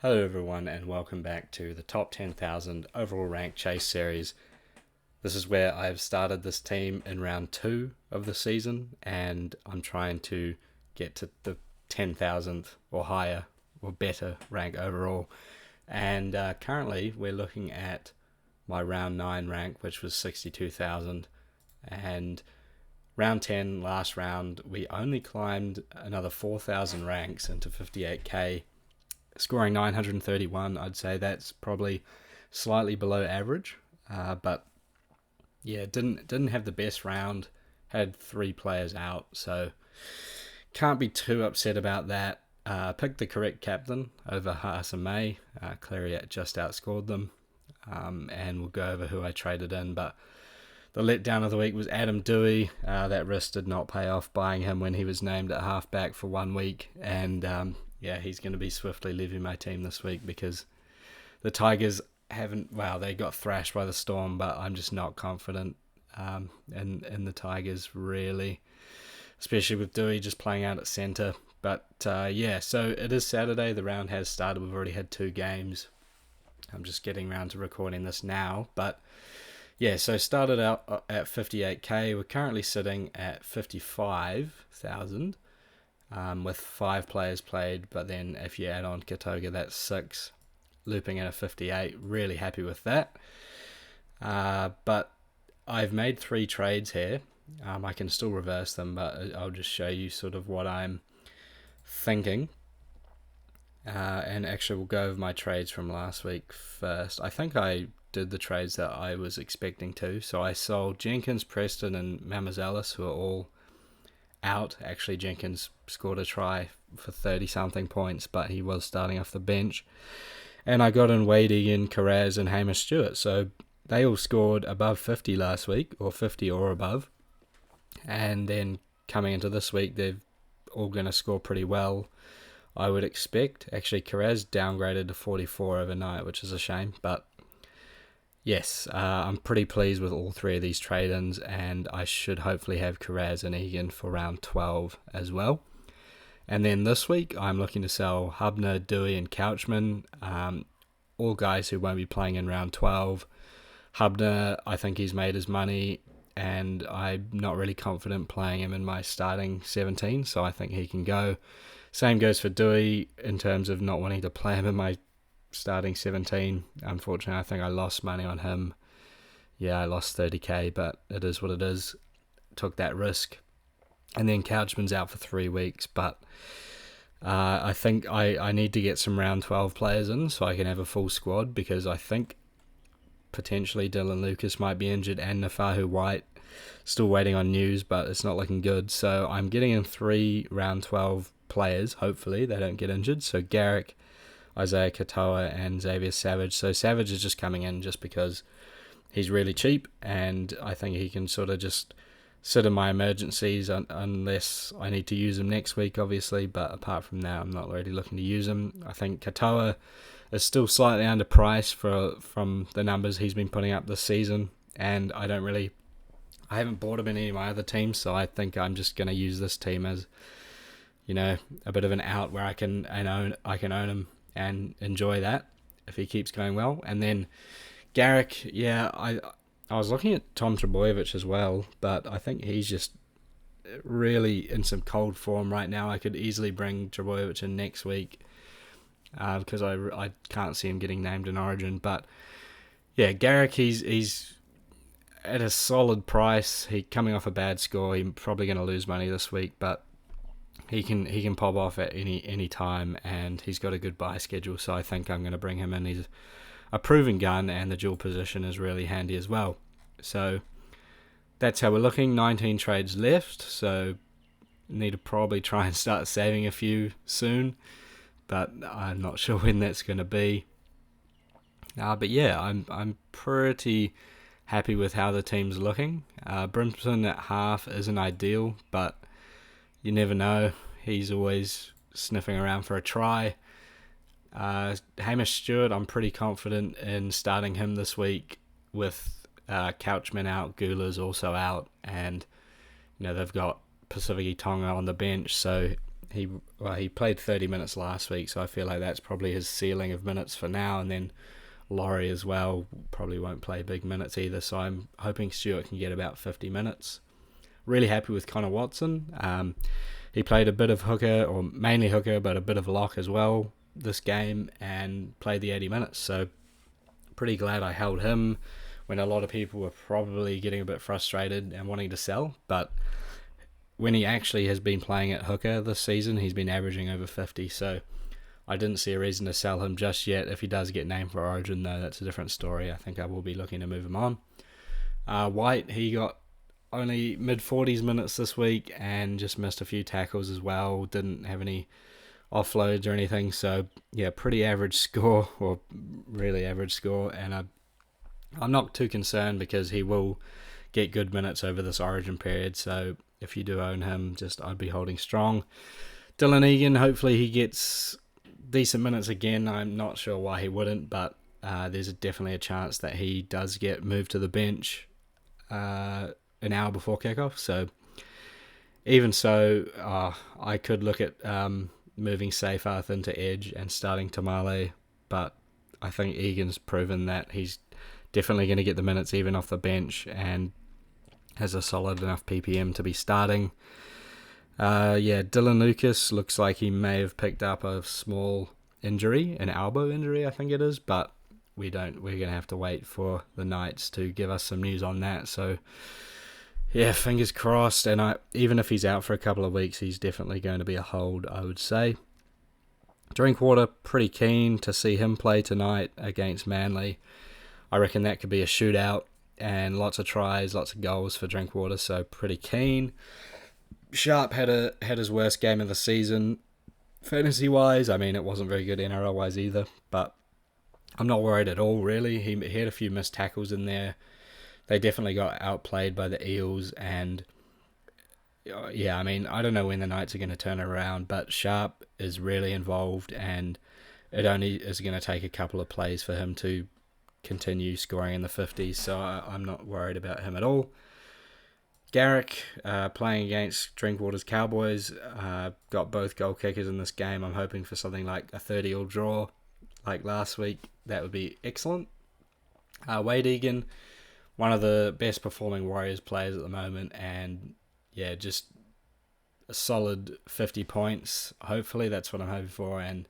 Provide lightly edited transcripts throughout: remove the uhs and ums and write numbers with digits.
Hello everyone and welcome back to the Top 10,000 Overall Rank Chase Series. This is where I've started this team in round 2 of the season and I'm trying to get to the 10,000th or higher or better rank overall. And currently we're looking at my round 9 rank, which was 62,000, and round 10, last round, we only climbed another 4,000 ranks into 58k, scoring 931. I'd say that's probably slightly below average, but yeah, didn't have the best round. Had 3 players out, so can't be too upset about that. Picked the correct captain over Haas and May. Clary just outscored them, and we'll go over who I traded in. But the letdown of the week was Adam Dewey. That risk did not pay off buying him when he was named at halfback for 1 week, and yeah, he's going to be swiftly leaving my team this week because the Tigers they got thrashed by the Storm, but I'm just not confident in the Tigers really, especially with Dewey just playing out at centre. But yeah, so it is Saturday. The round has started. We've already had 2 games. I'm just getting around to recording this now. But yeah, so started out at 58k. We're currently sitting at 55,000 with 5 players played. But then if you add on Katoga, that's 6. Looping at a 58. Really happy with that. But I've made 3 trades here. I can still reverse them, but I'll just show you sort of what I'm thinking. And actually we'll go over my trades from last week first. I think I did the trades that I was expecting to. So I sold Jenkins, Preston and Mamazalis, who are all out. Actually, Jenkins scored a try for 30 something points, but he was starting off the bench. And I got in Wade Egan, Carraz and Hamish Stewart. So they all scored above 50 last week, or 50 or above. And then coming into this week, they're all going to score pretty well, I would expect. Actually, Carraz downgraded to 44 overnight, which is a shame. But yes, I'm pretty pleased with all 3 of these trade-ins, and I should hopefully have Carraz and Egan for round 12 as well. And then this week, I'm looking to sell Hubner, Dewey and Couchman, all guys who won't be playing in round 12. Hubner, I think he's made his money, and I'm not really confident playing him in my starting 17, so I think he can go. Same goes for Dewey in terms of not wanting to play him in my starting 17. Unfortunately, I think I lost money on him. Yeah, I lost 30k, but it is what it is. Took that risk. And then Couchman's out for 3 weeks, but I think I need to get some round 12 players in so I can have a full squad, because I think potentially Dylan Lucas might be injured and Nafahu White. Still waiting on news, but it's not looking good. So I'm getting in 3 round 12 players. Hopefully they don't get injured. So Garrick, Isaiah Katoa and Xavier Savage. So Savage is just coming in just because he's really cheap, and I think he can sort of just sit in my emergencies unless I need to use him next week, obviously. But apart from that, I'm not really looking to use him. I think Katoa is still slightly underpriced from the numbers he's been putting up this season, and I haven't bought him in any of my other teams, so I think I'm just going to use this team as, a bit of an out where I can own him and enjoy that if he keeps going well. And then Garrick, yeah, I was looking at Tom Trebojevic as well, but I think he's just really in some cold form right now. I could easily bring Trebojevic in next week because I can't see him getting named in Origin. But yeah, Garrick, he's at a solid price. He coming off a bad score. He's probably going to lose money this week, but he can pop off at any time, and he's got a good buy schedule. So I think I'm going to bring him in. He's a proven gun, and the dual position is really handy as well. So that's how we're looking. 19 trades left, so need to probably try and start saving a few soon, but I'm not sure when that's going to be. But yeah, I'm pretty happy with how the team's looking. Brimson at half isn't ideal, but you never know. He's always sniffing around for a try. Hamish Stewart, I'm pretty confident in starting him this week with Couchman out, Gula's also out, and they've got Pacific Tonga on the bench, so he played 30 minutes last week, so I feel like that's probably his ceiling of minutes for now. And then Laurie as well probably won't play big minutes either, so I'm hoping Stewart can get about 50 minutes. Really happy with Connor Watson. He played a bit of hooker, or mainly hooker, but a bit of lock as well this game, and played the 80 minutes. So pretty glad I held him when a lot of people were probably getting a bit frustrated and wanting to sell. But when he actually has been playing at hooker this season, he's been averaging over 50. So I didn't see a reason to sell him just yet. If he does get named for Origin, though, that's a different story. I think I will be looking to move him on. White, he got only mid-40s minutes this week and just missed a few tackles as well. Didn't have any offloads or anything. So, yeah, pretty average score, or really average score. And I'm not too concerned because he will get good minutes over this Origin period. So if you do own him, I'd be holding strong. Dylan Egan, hopefully he gets decent minutes again. I'm not sure why he wouldn't, but there's definitely a chance that he does get moved to the bench an hour before kickoff. So even so, I could look at moving Seyfarth into edge and starting Tamale, but I think Egan's proven that he's definitely going to get the minutes even off the bench and has a solid enough PPM to be starting. Dylan Lucas looks like he may have picked up a small injury, an elbow injury I think it is, but we're going to have to wait for the Knights to give us some news on that. So yeah, fingers crossed. And even if he's out for a couple of weeks, he's definitely going to be a hold, I would say. Drinkwater, pretty keen to see him play tonight against Manly. I reckon that could be a shootout and lots of tries, lots of goals for Drinkwater, so pretty keen. Sharp had his worst game of the season fantasy-wise. I mean, it wasn't very good NRL-wise either, but I'm not worried at all, really. He had a few missed tackles in there. They definitely got outplayed by the Eels, and yeah, I mean, I don't know when the Knights are going to turn it around, but Sharp is really involved, and it only is going to take a couple of plays for him to continue scoring in the 50s, so I'm not worried about him at all. Garrick, playing against Drinkwater's Cowboys, got both goal kickers in this game. I'm hoping for something like a 30-all draw like last week. That would be excellent. Wade Egan, one of the best performing Warriors players at the moment, and yeah, just a solid 50 points. Hopefully, that's what I'm hoping for. And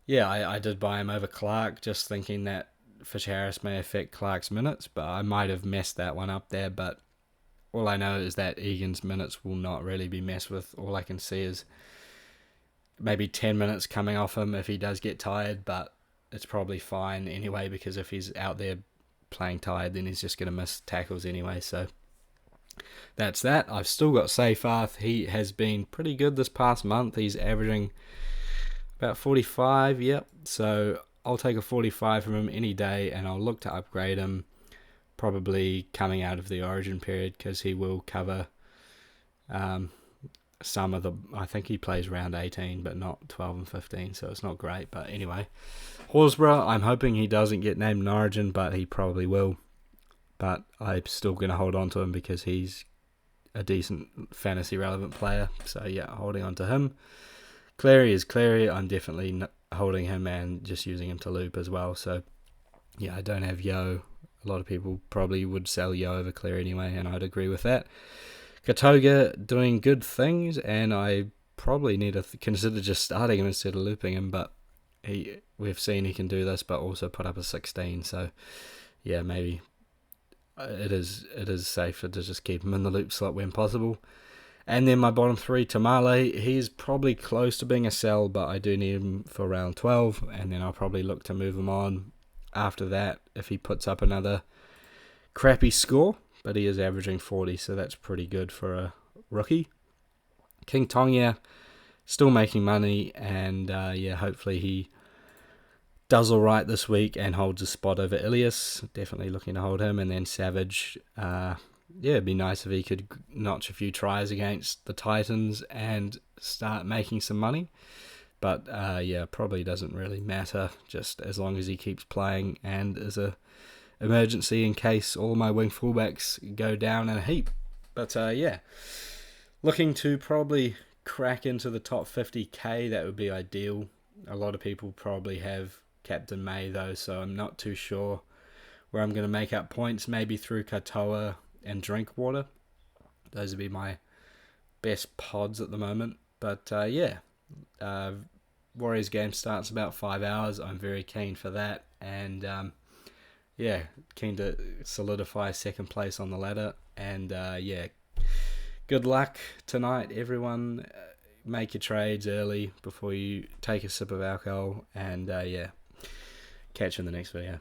yeah, I did buy him over Clark, just thinking that Fisher Harris may affect Clark's minutes, but I might have messed that one up there. But all I know is that Egan's minutes will not really be messed with. All I can see is maybe 10 minutes coming off him if he does get tired, but it's probably fine anyway, because if he's out there playing tired, then he's just going to miss tackles anyway. So that's that. I've still got Seyfarth. He has been pretty good this past month. He's averaging about 45, yep. So I'll take a 45 from him any day, and I'll look to upgrade him probably coming out of the Origin period, because he will cover some of the... I think he plays round 18, but not 12 and 15, so it's not great. But anyway, Horsburgh, I'm hoping he doesn't get named in Origin, but he probably will. But I'm still going to hold on to him because he's a decent fantasy relevant player. So yeah, holding on to him. Cleary is Cleary. I'm definitely holding him and just using him to loop as well. So yeah, I don't have Yo. A lot of people probably would sell Yo over Cleary anyway, and I'd agree with that. Katoga doing good things, and I probably need to consider just starting him instead of looping him, but we've seen he can do this, but also put up a 16, so yeah, maybe it is safer to just keep him in the loop slot when possible. And then my bottom three, Tamale, he's probably close to being a sell, but I do need him for round 12, and then I'll probably look to move him on after that if he puts up another crappy score. But he is averaging 40, so that's pretty good for a rookie. King Tongia, still making money, and hopefully he does all right this week and holds a spot over Ilias. Definitely looking to hold him. And then Savage, it'd be nice if he could notch a few tries against the Titans and start making some money. But probably doesn't really matter, just as long as he keeps playing and is a emergency in case all my wing fullbacks go down in a heap. But looking to probably crack into the top 50k, that would be ideal. A lot of people probably have Captain May though, so I'm not too sure where I'm going to make up points. Maybe through Katoa and Drinkwater. Those would be my best pods at the moment. But Warriors game starts about 5 hours. I'm very keen for that, and keen to solidify second place on the ladder. And good luck tonight, everyone. Make your trades early before you take a sip of alcohol, and catch you in the next video.